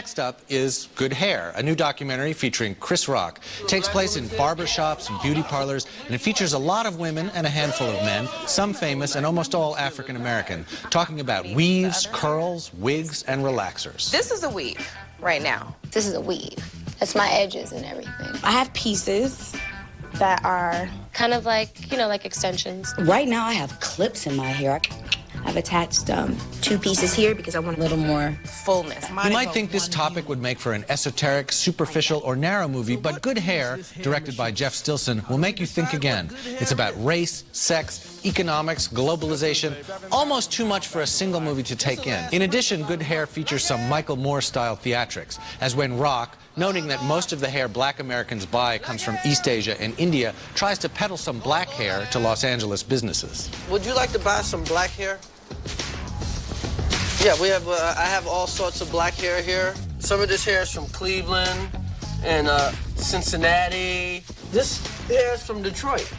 next up is Good Hair, a new documentary featuring Chris Rock. It takes place in barbershops and beauty parlors, and it features a lot of women and a handful of men, some famous and almost all African American, talking about weaves, curls, wigs, and relaxers. This is a weave right now. This is a weave. That's my edges and everything. I have pieces that are kind of like, you know, like extensions. Right now I have clips in my hair. I've attached 2 pieces here because I want a little more fullness. You might think this topic would make for an esoteric, superficial, or narrow movie, but Good Hair, directed by Jeff Stilson, will make you think again. It's about race, sex, economics, globalization, almost too much for a single movie to take in. In addition, Good Hair features some Michael Moore-style theatrics, as when Rock, noting that most of the hair black Americans buy comes from East Asia and India, tries to peddle some black hair to Los Angeles businesses. Would you like to buy some black hair? Yeah, we have. I have all sorts of black hair here. Some of this hair is from Cleveland and Cincinnati. This hair is from Detroit.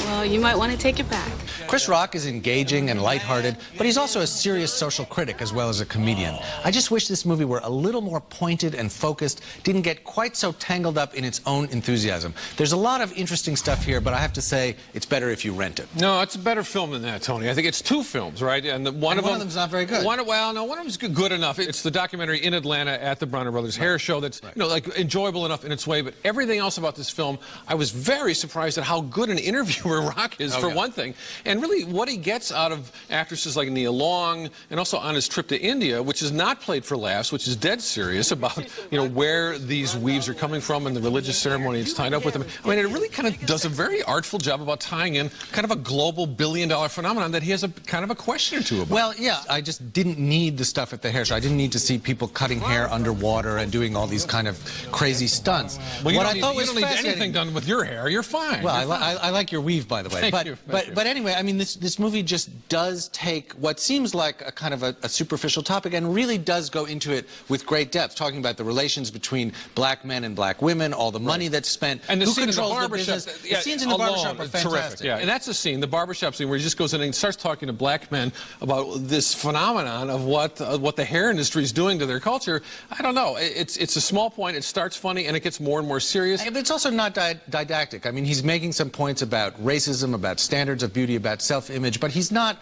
Well, you might want to take it back. Chris Rock is engaging and lighthearted, but he's also a serious social critic as well as a comedian. I just wish this movie were a little more pointed and focused, didn't get quite so tangled up in its own enthusiasm. There's a lot of interesting stuff here, but I have to say, it's better if you rent it. No, it's a better film than that, Tony. I think it's 2 films, right? And one of them's not very good. One of them's good enough. It's the documentary In Atlanta at the Bronner Brothers Hair Show that's, you know, like enjoyable enough in its way, but everything else about this film, I was very surprised at how good an interviewer Rock is, for one thing, and really what he gets out of actresses like Nia Long, and also on his trip to India, which is not played for laughs, which is dead serious about, you know, where these weaves are coming from and the religious ceremony it's tied up with them. I mean, it really kind of does a very artful job about tying in kind of a global billion-dollar phenomenon that he has a kind of a question or two about. Well, yeah, I just didn't need the stuff at the hair show. I didn't need to see people cutting hair underwater and doing all these kind of crazy stunts. Well, you what don't I thought need, was you don't need anything done with your hair. You're fine. Well, I like your weave, by the way. But anyway, I mean, this movie just does take what seems like a kind of a superficial topic and really does go into it with great depth, talking about the relations between black men and black women, all the money that's spent, and the who scene controls in the the business. The scenes in the barbershop are fantastic. Terrific, yeah. And that's the scene, the barbershop scene, where he just goes in and starts talking to black men about this phenomenon of what the hair industry is doing to their culture. I don't know. It's a small point. It starts funny and it gets more and more serious. But it's also not didactic. I mean, he's making some points about racism, about standards of beauty, about self-image, but he's not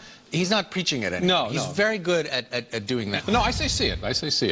preaching it anymore. No, he's very good at doing that. No, I say see it. I say see it.